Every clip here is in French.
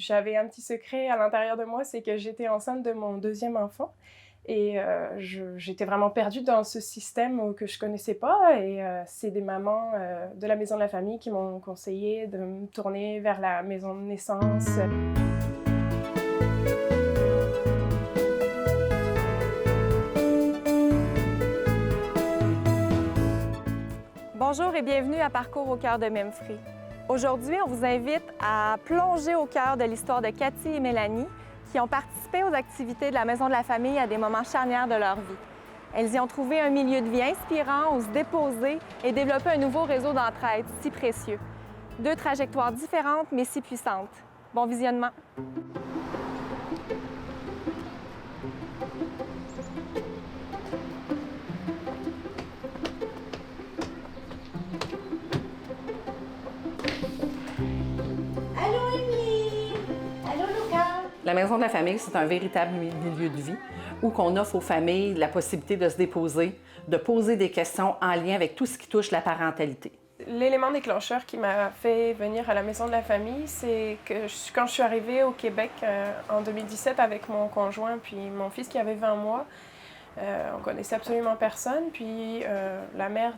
j'avais un petit secret à l'intérieur de moi, c'est que j'étais enceinte de mon deuxième enfant. Et j'étais vraiment perdue dans ce système que je connaissais pas. Et c'est des mamans de la maison de la famille qui m'ont conseillé de me tourner vers la maison de naissance. Bonjour et bienvenue à Parcours au cœur de Memphrey. Aujourd'hui, on vous invite à plonger au cœur de l'histoire de Cathy et Mélanie qui ont participé aux activités de la Maison de la Famille à des moments charnières de leur vie. Elles y ont trouvé un milieu de vie inspirant où se déposer et développer un nouveau réseau d'entraide si précieux. Deux trajectoires différentes mais si puissantes. Bon visionnement! La Maison de la Famille, c'est un véritable milieu de vie où on offre aux familles la possibilité de se déposer, de poser des questions en lien avec tout ce qui touche la parentalité. L'élément déclencheur qui m'a fait venir à la Maison de la Famille, c'est que quand je suis arrivée au Québec en 2017 avec mon conjoint puis mon fils qui avait 20 mois, on connaissait absolument personne. Puis la mère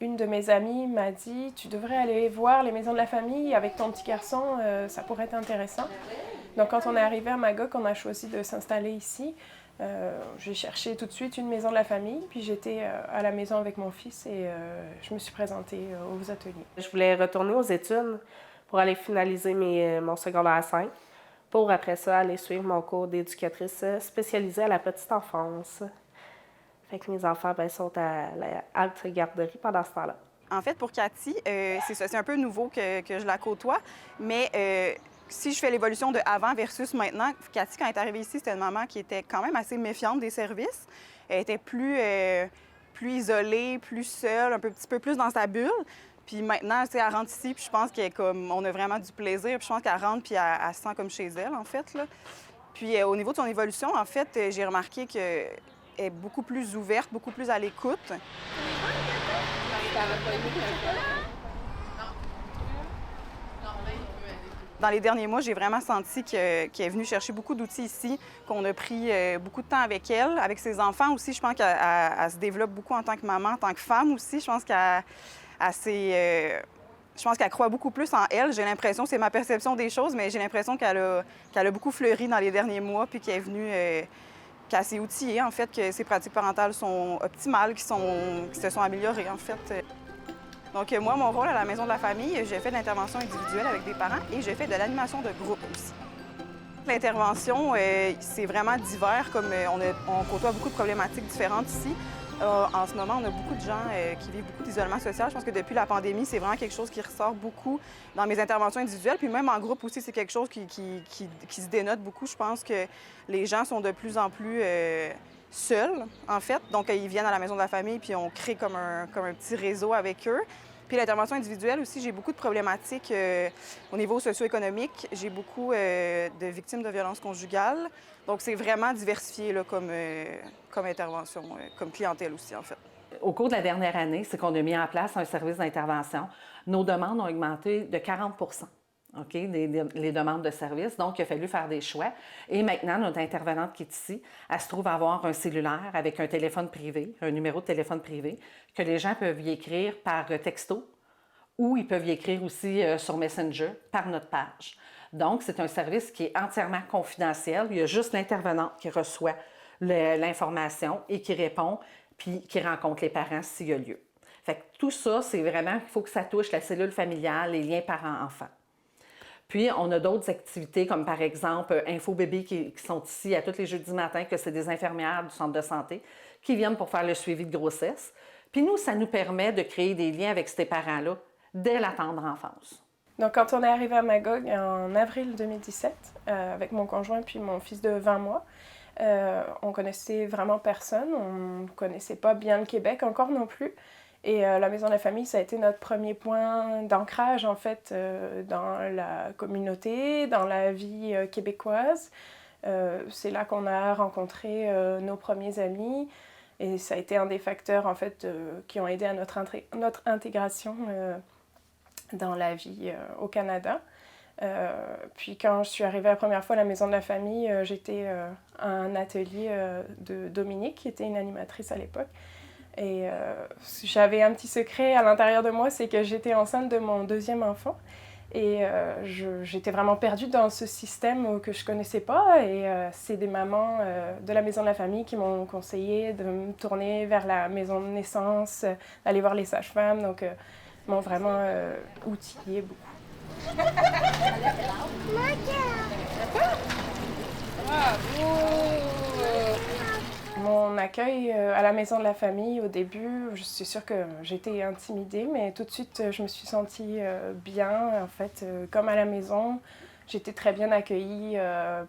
d'une de mes amies m'a dit « Tu devrais aller voir les Maisons de la Famille avec ton petit garçon, ça pourrait être intéressant. » Donc quand on est arrivé à Magog, on a choisi de s'installer ici. J'ai cherché tout de suite une maison de la famille, puis j'étais à la maison avec mon fils et je me suis présentée aux ateliers. Je voulais retourner aux études pour aller finaliser mon secondaire 5, pour après ça aller suivre mon cours d'éducatrice spécialisée à la petite enfance. Fait que mes enfants sont à la halte garderie pendant ce temps-là. En fait, pour Cathy, c'est ça, c'est un peu nouveau que je la côtoie, mais si je fais l'évolution de avant versus maintenant, Cathy, quand elle est arrivée ici, c'était une maman qui était quand même assez méfiante des services. Elle était plus isolée, plus seule, un petit peu plus dans sa bulle. Puis maintenant, elle rentre ici, puis je pense qu'on a vraiment du plaisir. Puis je pense qu'elle rentre, puis elle se sent comme chez elle, en fait, là. Puis au niveau de son évolution, en fait, j'ai remarqué qu'elle est beaucoup plus ouverte, beaucoup plus à l'écoute. Dans les derniers mois, j'ai vraiment senti qu'elle est venue chercher beaucoup d'outils ici, qu'on a pris beaucoup de temps avec elle. Avec ses enfants aussi, je pense qu'elle se développe beaucoup en tant que maman, en tant que femme aussi. Je pense qu'elle croit beaucoup plus en elle. J'ai l'impression, c'est ma perception des choses, mais j'ai l'impression qu'elle a beaucoup fleuri dans les derniers mois, puis qu'elle est venue, qu'elle s'est outillée, en fait, que ses pratiques parentales sont optimales, qui se sont améliorées, en fait. Donc moi, mon rôle à la Maison de la Famille, j'ai fait de l'intervention individuelle avec des parents et j'ai fait de l'animation de groupe aussi. L'intervention, c'est vraiment divers, comme on côtoie beaucoup de problématiques différentes ici. En ce moment, on a beaucoup de gens qui vivent beaucoup d'isolement social. Je pense que depuis la pandémie, c'est vraiment quelque chose qui ressort beaucoup dans mes interventions individuelles. Puis même en groupe aussi, c'est quelque chose qui se dénote beaucoup. Je pense que les gens sont de plus en plus seuls, en fait. Donc, ils viennent à la Maison de la Famille, puis on crée comme un petit réseau avec eux. Puis l'intervention individuelle aussi, j'ai beaucoup de problématiques au niveau socio-économique. J'ai beaucoup de victimes de violences conjugales. Donc, c'est vraiment diversifié là, comme intervention, comme clientèle aussi, en fait. Au cours de la dernière année, c'est qu'on a mis en place un service d'intervention. Nos demandes ont augmenté de 40 OK, les demandes de services. Donc, il a fallu faire des choix. Et maintenant, notre intervenante qui est ici, elle se trouve avoir un cellulaire avec un téléphone privé, un numéro de téléphone privé, que les gens peuvent y écrire par texto ou ils peuvent y écrire aussi sur Messenger par notre page. Donc, c'est un service qui est entièrement confidentiel. Il y a juste l'intervenante qui reçoit l'information et qui répond, puis qui rencontre les parents s'il y a lieu. Fait que tout ça, c'est vraiment, il faut que ça touche la cellule familiale, les liens parents-enfants. Puis, on a d'autres activités, comme par exemple Info Bébé qui sont ici à tous les jeudis matins, que c'est des infirmières du centre de santé qui viennent pour faire le suivi de grossesse. Puis nous, ça nous permet de créer des liens avec ces parents-là dès la tendre enfance. Donc quand on est arrivé à Magog en avril 2017, avec mon conjoint puis mon fils de 20 mois, on connaissait vraiment personne, on ne connaissait pas bien le Québec encore non plus. Et la Maison de la Famille, ça a été notre premier point d'ancrage, en fait, dans la communauté, dans la vie québécoise. C'est là qu'on a rencontré nos premiers amis. Et ça a été un des facteurs, en fait, qui ont aidé à notre intégration dans la vie au Canada. Puis quand je suis arrivée la première fois à la maison de la famille, j'étais à un atelier de Dominique, qui était une animatrice à l'époque. Et j'avais un petit secret à l'intérieur de moi, c'est que j'étais enceinte de mon deuxième enfant. Et j'étais vraiment perdue dans ce système que je ne connaissais pas. Et c'est des mamans de la maison de la famille qui m'ont conseillé de me tourner vers la maison de naissance, d'aller voir les sages-femmes. Donc, m'ont vraiment outillée beaucoup. Mon accueil à la maison de la famille, au début, je suis sûre que j'étais intimidée, mais tout de suite, je me suis sentie bien, en fait, comme à la maison. J'étais très bien accueillie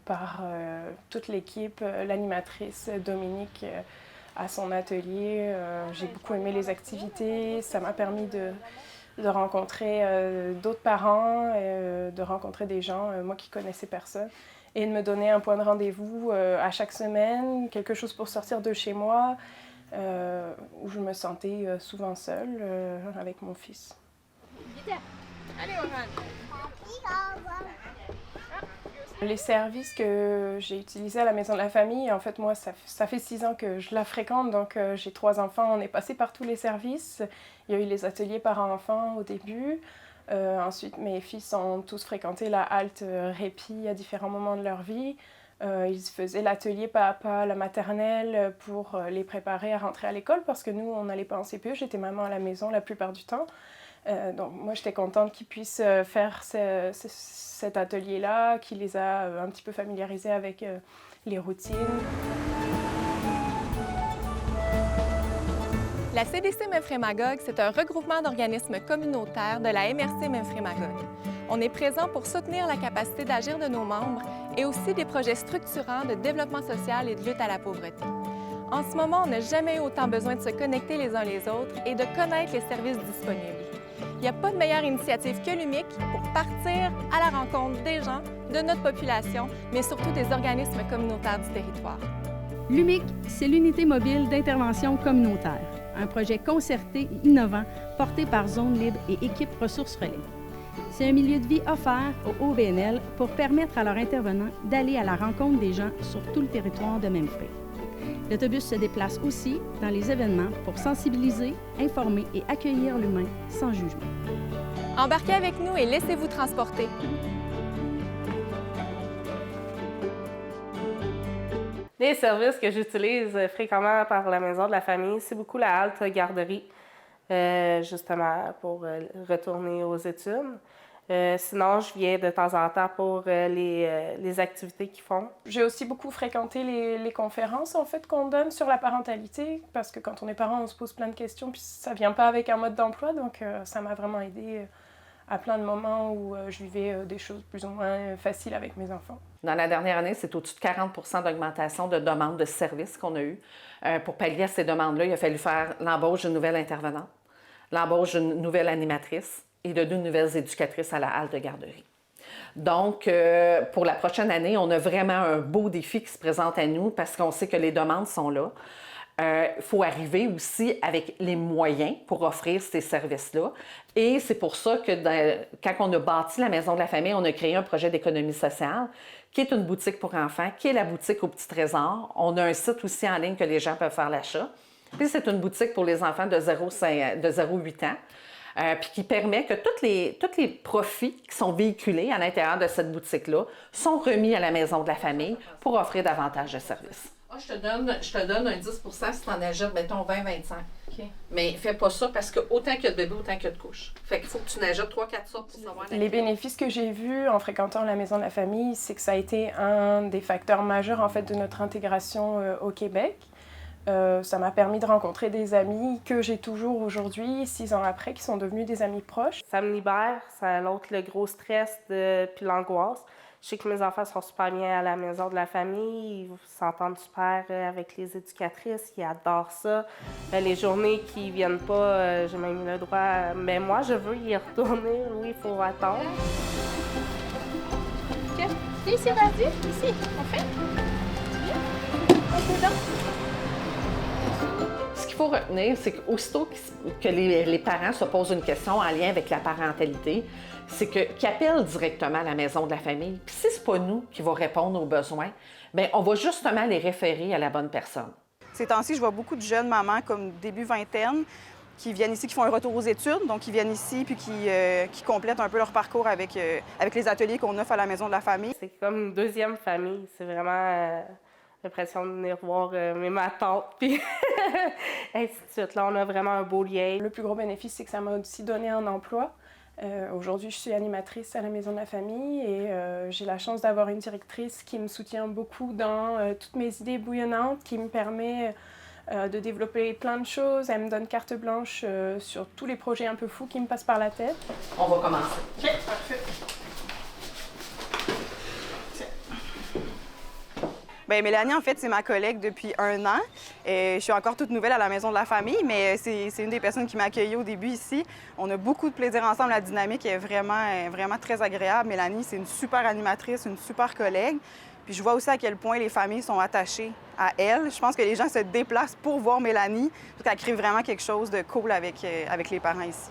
par toute l'équipe, l'animatrice Dominique à son atelier. J'ai beaucoup aimé les activités, ça m'a permis de rencontrer d'autres parents, de rencontrer des gens, moi qui connaissais personne, et de me donner un point de rendez-vous à chaque semaine, quelque chose pour sortir de chez moi, où je me sentais souvent seule avec mon fils. Allez, les services que j'ai utilisés à la maison de la famille, en fait, moi, ça fait 6 ans que je la fréquente, donc j'ai 3 enfants, on est passé par tous les services. Il y a eu les ateliers parents-enfants au début. Ensuite, mes fils ont tous fréquenté la halte répit à différents moments de leur vie. Ils faisaient l'atelier pas à pas, la maternelle, pour les préparer à rentrer à l'école, parce que nous, on n'allait pas en CPE, j'étais maman à la maison la plupart du temps. Donc moi, j'étais contente qu'ils puissent faire cet atelier-là, qui les a un petit peu familiarisés avec les routines. La CDC Memphremagog, c'est un regroupement d'organismes communautaires de la MRC Memphremagog. On est présent pour soutenir la capacité d'agir de nos membres et aussi des projets structurants de développement social et de lutte à la pauvreté. En ce moment, on n'a jamais eu autant besoin de se connecter les uns les autres et de connaître les services disponibles. Il n'y a pas de meilleure initiative que l'UMIC pour partir à la rencontre des gens, de notre population, mais surtout des organismes communautaires du territoire. L'UMIC, c'est l'unité mobile d'intervention communautaire, un projet concerté et innovant porté par Zone Libre et Équipe Ressources Relais. C'est un milieu de vie offert aux OBNL pour permettre à leurs intervenants d'aller à la rencontre des gens sur tout le territoire de Memphré. L'autobus se déplace aussi dans les événements pour sensibiliser, informer et accueillir l'humain sans jugement. Embarquez avec nous et laissez-vous transporter. Les services que j'utilise fréquemment par la maison de la famille, c'est beaucoup la halte garderie, justement pour retourner aux études. Sinon, je viens de temps en temps pour les activités qu'ils font. J'ai aussi beaucoup fréquenté les conférences en fait, qu'on donne sur la parentalité, parce que quand on est parent, on se pose plein de questions, puis ça ne vient pas avec un mode d'emploi, donc ça m'a vraiment aidée à plein de moments où je vivais des choses plus ou moins faciles avec mes enfants. Dans la dernière année, c'est au-dessus de 40 % d'augmentation de demandes de services qu'on a eues. Pour pallier à ces demandes-là, il a fallu faire l'embauche d'une nouvelle intervenante, l'embauche d'une nouvelle animatrice et de 2 nouvelles éducatrices à la halte garderie. Donc, pour la prochaine année, on a vraiment un beau défi qui se présente à nous parce qu'on sait que les demandes sont là. Il faut arriver aussi avec les moyens pour offrir ces services-là. Et c'est pour ça que quand on a bâti la Maison de la famille, on a créé un projet d'économie sociale qui est une boutique pour enfants, qui est la boutique au Petit Trésor. On a un site aussi en ligne que les gens peuvent faire l'achat. Puis c'est une boutique pour les enfants de 0,8 ans. Puis qui permet que tous les profits qui sont véhiculés à l'intérieur de cette boutique-là sont remis à la Maison de la famille pour offrir davantage de services. Ah, je te donne un 10 % si tu en achètes, mettons, 20-25. Okay. Mais fais pas ça parce que autant qu'il y a de bébés, autant qu'il y a de couches. Fait qu'il faut que tu n'achètes 3-4 sortes pour savoir... Les bénéfices que j'ai vus en fréquentant la Maison de la famille, c'est que ça a été un des facteurs majeurs, en fait, de notre intégration au Québec. Ça m'a permis de rencontrer des amis que j'ai toujours aujourd'hui, 6 ans après, qui sont devenus des amis proches. Ça me libère, ça ôte le gros stress puis l'angoisse. Je sais que mes enfants sont super bien à la maison de la famille, ils s'entendent super avec les éducatrices, ils adorent ça. Les journées qui ne viennent pas, j'ai même eu le droit, mais moi je veux y retourner, oui, il faut attendre. OK. Ici, vas-y, ici, on fait. Viens. On peut donc. Ce qu'il faut retenir, c'est qu'aussitôt que les parents se posent une question en lien avec la parentalité, c'est qu'ils appellent directement à la maison de la famille. Puis si c'est pas nous qui va répondre aux besoins, bien, on va justement les référer à la bonne personne. Ces temps-ci, je vois beaucoup de jeunes mamans, comme début vingtaine, qui viennent ici, qui font un retour aux études, donc qui viennent ici puis qui complètent un peu leur parcours avec les ateliers qu'on offre à la maison de la famille. C'est comme une deuxième famille. C'est vraiment l'impression de venir voir ma tante, puis ainsi de suite. Là, on a vraiment un beau lien. Le plus gros bénéfice, c'est que ça m'a aussi donné un emploi. Aujourd'hui, je suis animatrice à la maison de la famille et j'ai la chance d'avoir une directrice qui me soutient beaucoup dans toutes mes idées bouillonnantes, qui me permet de développer plein de choses. Elle me donne carte blanche sur tous les projets un peu fous qui me passent par la tête. On va commencer. OK, parfait. Bien, Mélanie, en fait, c'est ma collègue depuis 1 an. Je suis encore toute nouvelle à la maison de la famille, mais c'est une des personnes qui m'a accueillie au début ici. On a beaucoup de plaisir ensemble. La dynamique est vraiment très agréable. Mélanie, c'est une super animatrice, une super collègue. Puis je vois aussi à quel point les familles sont attachées à elle. Je pense que les gens se déplacent pour voir Mélanie, parce qu'elle crée vraiment quelque chose de cool avec les parents ici.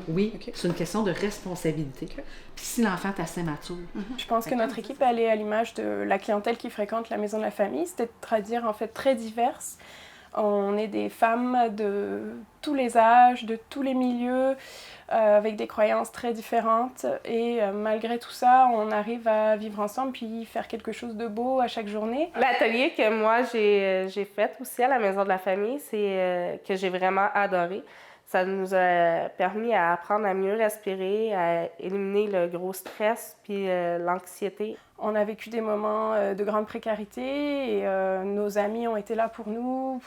Oui, c'est une question de responsabilité. Puis si l'enfant est assez mature. Je pense que notre équipe, elle est à l'image de la clientèle qui fréquente la maison de la famille, c'est-à-dire en fait très diverse. On est des femmes de tous les âges, de tous les milieux, avec des croyances très différentes. Et malgré tout ça, on arrive à vivre ensemble puis faire quelque chose de beau à chaque journée. L'atelier que moi, j'ai fait aussi à la maison de la famille, c'est que j'ai vraiment adoré. Ça nous a permis à apprendre à mieux respirer, à éliminer le gros stress puis l'anxiété. On a vécu des moments de grande précarité et nos amis ont été là pour nous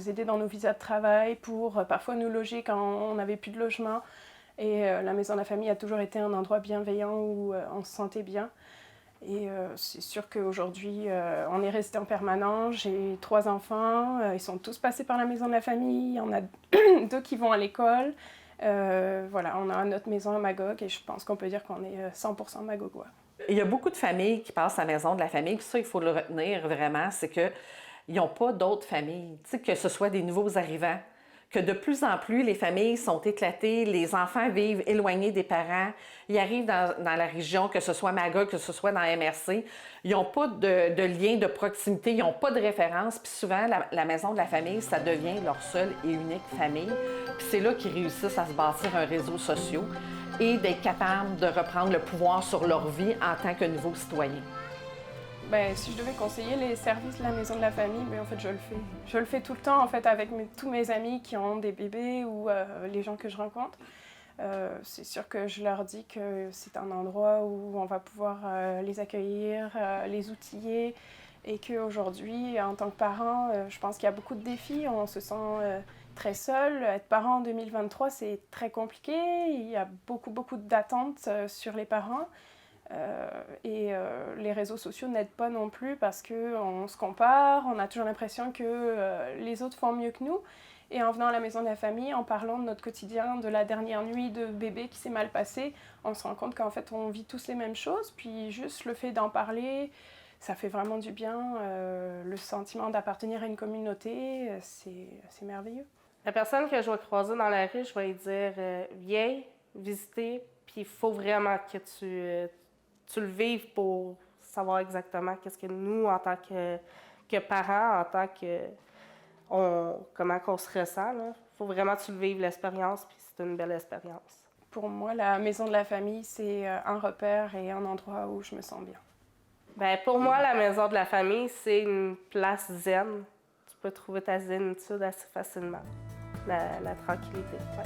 aider dans nos visas de travail, pour parfois nous loger quand on n'avait plus de logement. Et la maison de la famille a toujours été un endroit bienveillant où on se sentait bien. Et c'est sûr qu'aujourd'hui, on est résident permanent. J'ai 3 enfants. Ils sont tous passés par la maison de la famille. Il y en a 2 qui vont à l'école. Voilà, on a notre maison à Magog et je pense qu'on peut dire qu'on est 100% magogois. Il y a beaucoup de familles qui passent à la maison de la famille. Puis ça, il faut le retenir vraiment, c'est qu'ils n'ont pas d'autres familles. Tu sais, que ce soit des nouveaux arrivants, que de plus en plus, les familles sont éclatées, les enfants vivent éloignés des parents. Ils arrivent dans la région, que ce soit Magog, que ce soit dans MRC. Ils n'ont pas de lien de proximité, ils n'ont pas de référence. Puis souvent, la maison de la famille, ça devient leur seule et unique famille. Puis c'est là qu'ils réussissent à se bâtir un réseau social et d'être capables de reprendre le pouvoir sur leur vie en tant que nouveaux citoyens. Ben, si je devais conseiller les services de la maison de la famille, ben, en fait, je le fais. Je le fais tout le temps, en fait, avec tous mes amis qui ont des bébés ou les gens que je rencontre. C'est sûr que je leur dis que c'est un endroit où on va pouvoir les accueillir, les outiller et qu'aujourd'hui, en tant que parent, je pense qu'il y a beaucoup de défis. On se sent très seul. Être parent en 2023, c'est très compliqué. Il y a beaucoup d'attentes sur les parents. Les réseaux sociaux n'aident pas non plus parce qu'on se compare, on a toujours l'impression que les autres font mieux que nous. Et en venant à la maison de la famille, en parlant de notre quotidien, de la dernière nuit de bébé qui s'est mal passée, on se rend compte qu'en fait on vit tous les mêmes choses. Puis juste le fait d'en parler, ça fait vraiment du bien. Le sentiment d'appartenir à une communauté, c'est merveilleux. La personne que je vais croiser dans la rue, je vais lui dire viens visiter, puis il faut vraiment que tu le vives pour savoir exactement qu'est-ce que nous, en tant que parents, en tant que... comment qu'on se ressent. Il faut vraiment que tu le vives, l'expérience, puis c'est une belle expérience. Pour moi, la maison de la famille, c'est un repère et un endroit où je me sens bien. Bien, pour moi, la maison de la famille, c'est une place zen. Tu peux trouver ta zénitude assez facilement. La tranquillité. Ouais.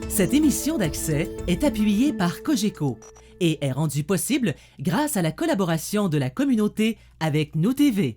Cette émission d'Accès est appuyée par Cogeco et est rendue possible grâce à la collaboration de la communauté avec Nous TV.